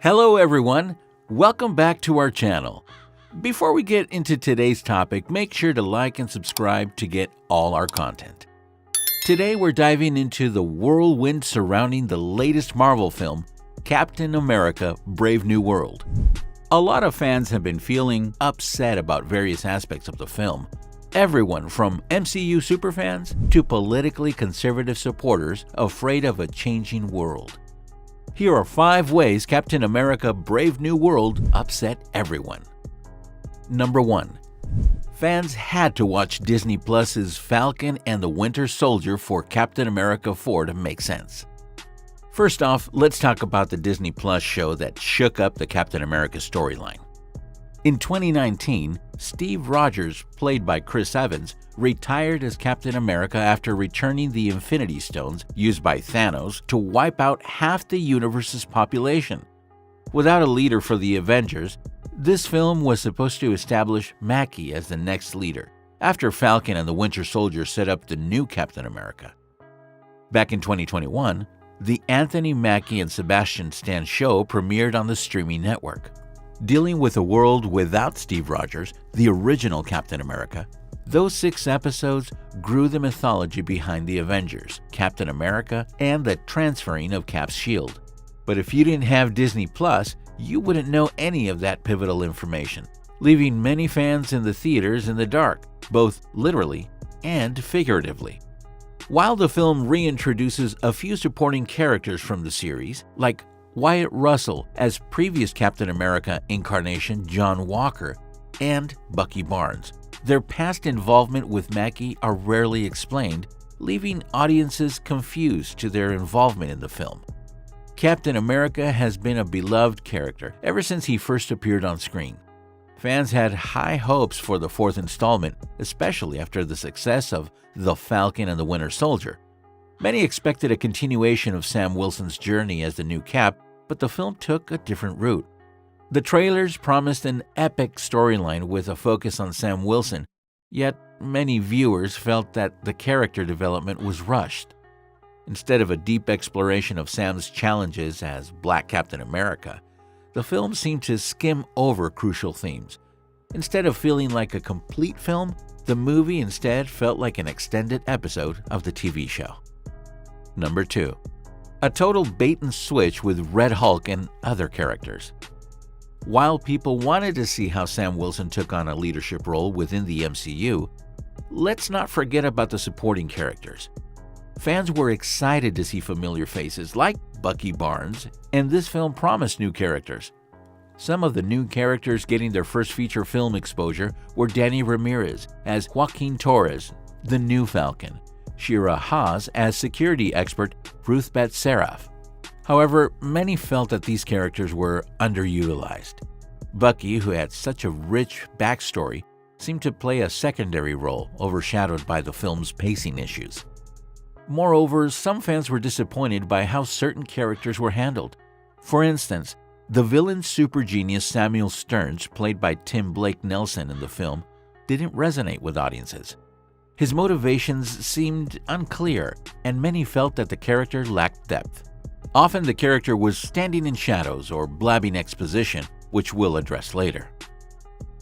Hello everyone, welcome back to our channel. Before we get into today's topic, make sure to like and subscribe to get all our content. Today we're diving into the whirlwind surrounding the latest Marvel film, Captain America: Brave New World. A lot of fans have been feeling upset about various aspects of the film. Everyone from MCU superfans to politically conservative supporters afraid of a changing world. Here are 5 ways Captain America: Brave New World upset everyone. Number 1. Fans had to watch Disney Plus's Falcon and the Winter Soldier for Captain America 4 to make sense. First off, let's talk about the Disney Plus show that shook up the Captain America storyline. In 2019, Steve Rogers, played by Chris Evans, retired as Captain America after returning the Infinity Stones used by Thanos to wipe out half the universe's population. Without a leader for the Avengers, this film was supposed to establish Mack as the next leader, after Falcon and the Winter Soldier set up the new Captain America. Back in 2021, the Anthony Mackie and Sebastian Stan show premiered on the streaming network. Dealing with a world without Steve Rogers, the original Captain America, those 6 episodes grew the mythology behind the Avengers, Captain America, and the transferring of Cap's shield. But if you didn't have Disney Plus, you wouldn't know any of that pivotal information, leaving many fans in the theaters in the dark, both literally and figuratively. While the film reintroduces a few supporting characters from the series, like Wyatt Russell as previous Captain America incarnation John Walker, and Bucky Barnes, their past involvement with Mackie are rarely explained, leaving audiences confused to their involvement in the film. Captain America has been a beloved character ever since he first appeared on screen. Fans had high hopes for the 4th installment, especially after the success of The Falcon and the Winter Soldier. Many expected a continuation of Sam Wilson's journey as the new Cap, but the film took a different route. The trailers promised an epic storyline with a focus on Sam Wilson, yet many viewers felt that the character development was rushed. Instead of a deep exploration of Sam's challenges as Black Captain America, the film seemed to skim over crucial themes. Instead of feeling like a complete film, the movie instead felt like an extended episode of the TV show. Number 2. A total bait and switch with Red Hulk and other characters. While people wanted to see how Sam Wilson took on a leadership role within the MCU, let's not forget about the supporting characters. Fans were excited to see familiar faces like Bucky Barnes, and this film promised new characters. Some of the new characters getting their first feature film exposure were Danny Ramirez as Joaquin Torres, the new Falcon, Shira Haas as security expert Ruth Bet Seraph. However, many felt that these characters were underutilized. Bucky, who had such a rich backstory, seemed to play a secondary role, overshadowed by the film's pacing issues. Moreover, some fans were disappointed by how certain characters were handled. For instance, the villain super genius Samuel Stearns, played by Tim Blake Nelson in the film, didn't resonate with audiences. His motivations seemed unclear, and many felt that the character lacked depth. Often the character was standing in shadows or blabbing exposition, which we'll address later.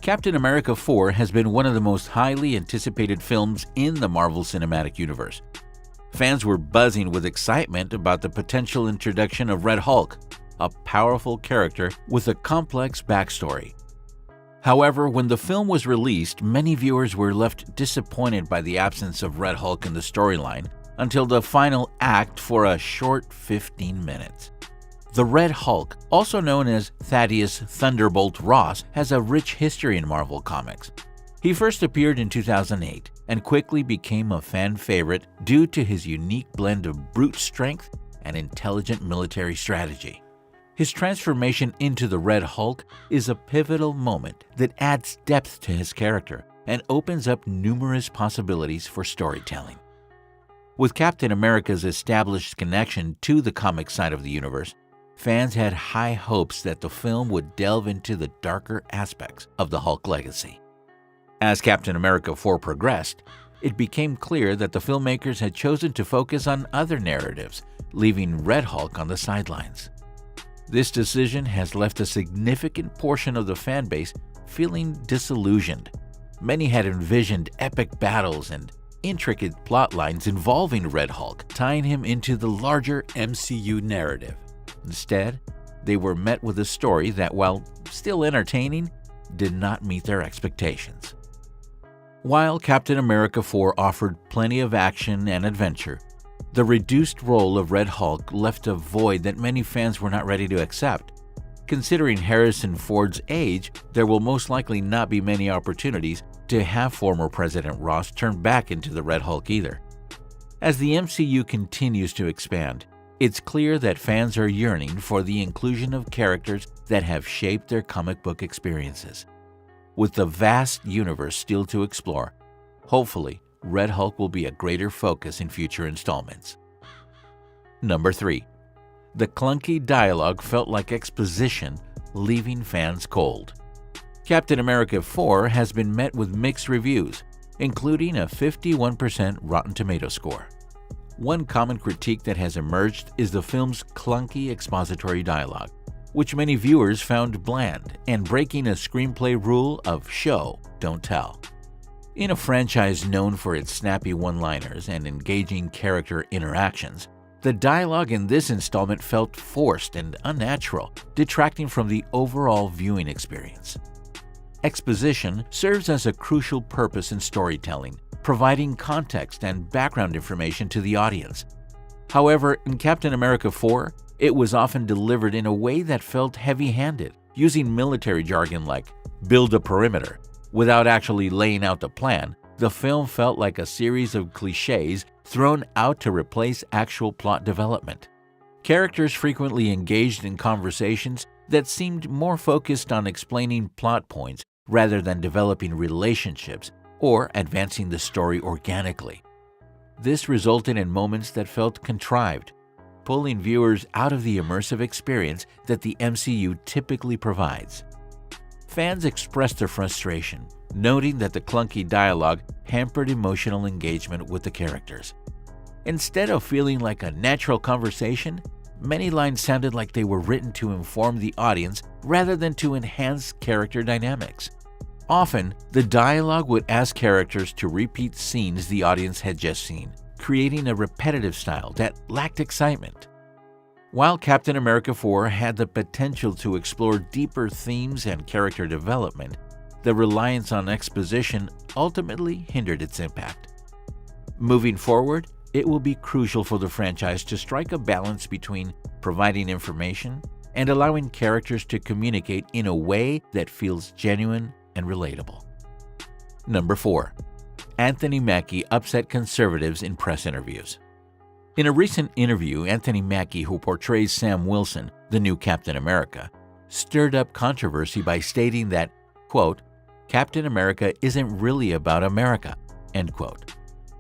Captain America 4 has been one of the most highly anticipated films in the Marvel Cinematic Universe. Fans were buzzing with excitement about the potential introduction of Red Hulk, a powerful character with a complex backstory. However, when the film was released, many viewers were left disappointed by the absence of Red Hulk in the storyline until the final act for a short 15 minutes. The Red Hulk, also known as Thaddeus Thunderbolt Ross, has a rich history in Marvel Comics. He first appeared in 2008 and quickly became a fan favorite due to his unique blend of brute strength and intelligent military strategy. His transformation into the Red Hulk is a pivotal moment that adds depth to his character and opens up numerous possibilities for storytelling. With Captain America's established connection to the comic side of the universe, fans had high hopes that the film would delve into the darker aspects of the Hulk legacy. As Captain America 4 progressed, it became clear that the filmmakers had chosen to focus on other narratives, leaving Red Hulk on the sidelines. This decision has left a significant portion of the fan base feeling disillusioned. Many had envisioned epic battles and intricate plot lines involving Red Hulk, tying him into the larger MCU narrative. Instead, they were met with a story that, while still entertaining, did not meet their expectations. While Captain America 4 offered plenty of action and adventure, the reduced role of Red Hulk left a void that many fans were not ready to accept. Considering Harrison Ford's age, there will most likely not be many opportunities to have former President Ross turn back into the Red Hulk either. As the MCU continues to expand, it's clear that fans are yearning for the inclusion of characters that have shaped their comic book experiences. With the vast universe still to explore, hopefully, Red Hulk will be a greater focus in future installments. Number 3. The clunky dialogue felt like exposition, leaving fans cold. Captain America 4 has been met with mixed reviews, including a 51% Rotten Tomatoes score. One common critique that has emerged is the film's clunky expository dialogue, which many viewers found bland and breaking a screenplay rule of show, don't tell. In a franchise known for its snappy one-liners and engaging character interactions, the dialogue in this installment felt forced and unnatural, detracting from the overall viewing experience. Exposition serves as a crucial purpose in storytelling, providing context and background information to the audience. However, in Captain America 4, it was often delivered in a way that felt heavy-handed, using military jargon like "build a perimeter." Without actually laying out the plan, the film felt like a series of cliches thrown out to replace actual plot development. Characters frequently engaged in conversations that seemed more focused on explaining plot points rather than developing relationships or advancing the story organically. This resulted in moments that felt contrived, pulling viewers out of the immersive experience that the MCU typically provides. Fans expressed their frustration, noting that the clunky dialogue hampered emotional engagement with the characters. Instead of feeling like a natural conversation, many lines sounded like they were written to inform the audience rather than to enhance character dynamics. Often, the dialogue would ask characters to repeat scenes the audience had just seen, creating a repetitive style that lacked excitement. While Captain America 4 had the potential to explore deeper themes and character development, the reliance on exposition ultimately hindered its impact. Moving forward, it will be crucial for the franchise to strike a balance between providing information and allowing characters to communicate in a way that feels genuine and relatable. Number 4. Anthony Mackie upset conservatives in press interviews. In a recent interview, Anthony Mackie, who portrays Sam Wilson, the new Captain America, stirred up controversy by stating that, quote, "Captain America isn't really about America," end quote.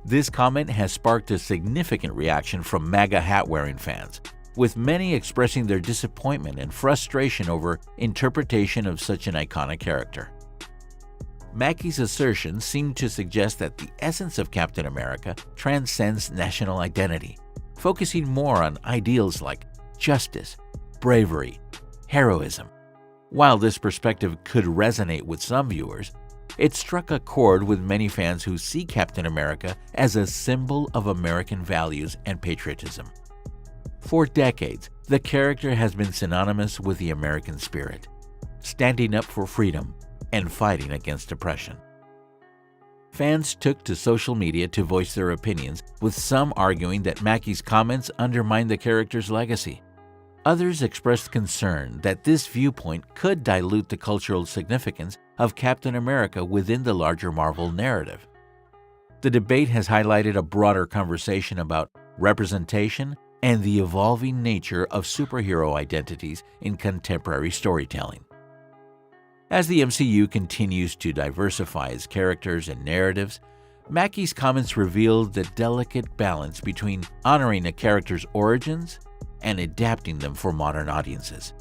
This comment has sparked a significant reaction from MAGA hat-wearing fans, with many expressing their disappointment and frustration over interpretation of such an iconic character. Mackie's assertion seemed to suggest that the essence of Captain America transcends national identity, focusing more on ideals like justice, bravery, heroism. While this perspective could resonate with some viewers, it struck a chord with many fans who see Captain America as a symbol of American values and patriotism. For decades, the character has been synonymous with the American spirit, standing up for freedom and fighting against oppression. Fans took to social media to voice their opinions, with some arguing that Mackie's comments undermine the character's legacy. Others expressed concern that this viewpoint could dilute the cultural significance of Captain America within the larger Marvel narrative. The debate has highlighted a broader conversation about representation and the evolving nature of superhero identities in contemporary storytelling. As the MCU continues to diversify its characters and narratives, Mackie's comments revealed the delicate balance between honoring a character's origins and adapting them for modern audiences.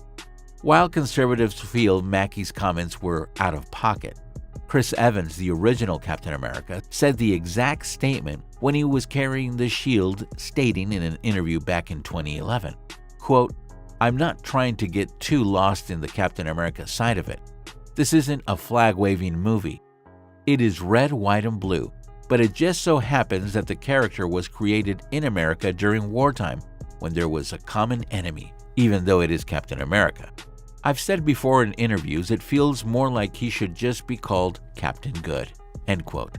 While conservatives feel Mackie's comments were out of pocket, Chris Evans, the original Captain America, said the exact statement when he was carrying the shield, stating in an interview back in 2011, quote, I'm not trying to get too lost in the Captain America side of it. This isn't a flag-waving movie. It is red, white, and blue, but it just so happens that the character was created in America during wartime, when there was a common enemy, even though it is Captain America. I've said before in interviews, it feels more like he should just be called Captain Good." End quote.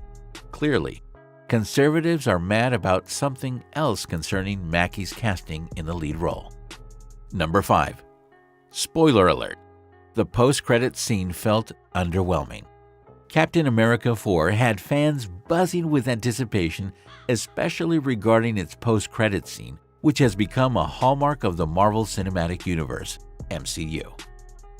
Clearly, conservatives are mad about something else concerning Mackey's casting in the lead role. Number 5. Spoiler alert. The post-credit scene felt underwhelming. Captain America 4 had fans buzzing with anticipation, especially regarding its post-credit scene, which has become a hallmark of the Marvel Cinematic Universe, MCU.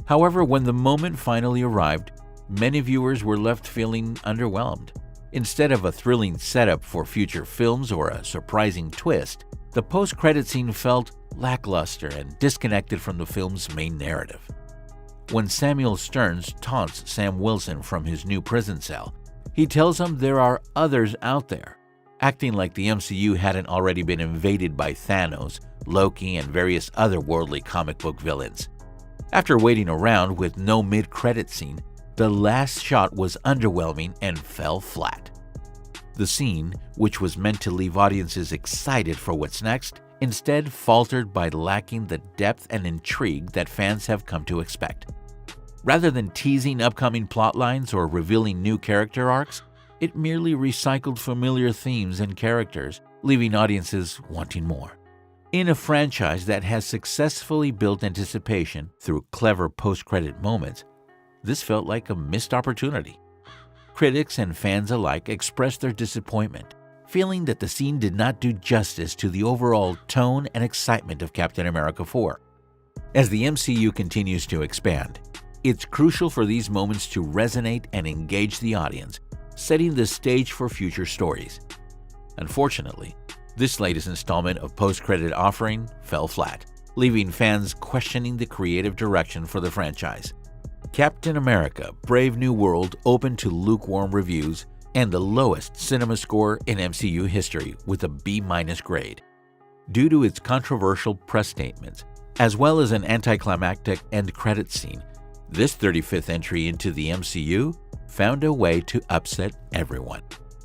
However, when the moment finally arrived, many viewers were left feeling underwhelmed. Instead of a thrilling setup for future films or a surprising twist, the post-credit scene felt lackluster and disconnected from the film's main narrative. When Samuel Stearns taunts Sam Wilson from his new prison cell, he tells him there are others out there, acting like the MCU hadn't already been invaded by Thanos, Loki, and various otherworldly comic book villains. After waiting around with no mid-credit scene, the last shot was underwhelming and fell flat. The scene, which was meant to leave audiences excited for what's next, instead faltered by lacking the depth and intrigue that fans have come to expect. Rather than teasing upcoming plotlines or revealing new character arcs, it merely recycled familiar themes and characters, leaving audiences wanting more. In a franchise that has successfully built anticipation through clever post-credit moments, this felt like a missed opportunity. Critics and fans alike expressed their disappointment, feeling that the scene did not do justice to the overall tone and excitement of Captain America 4. As the MCU continues to expand, it's crucial for these moments to resonate and engage the audience, setting the stage for future stories. Unfortunately, this latest installment of post-credit offering fell flat, leaving fans questioning the creative direction for the franchise. Captain America: Brave New World opened to lukewarm reviews and the lowest cinema score in MCU history with a B- grade. Due to its controversial press statements, as well as an anticlimactic end credit scene, this 35th entry into the MCU found a way to upset everyone.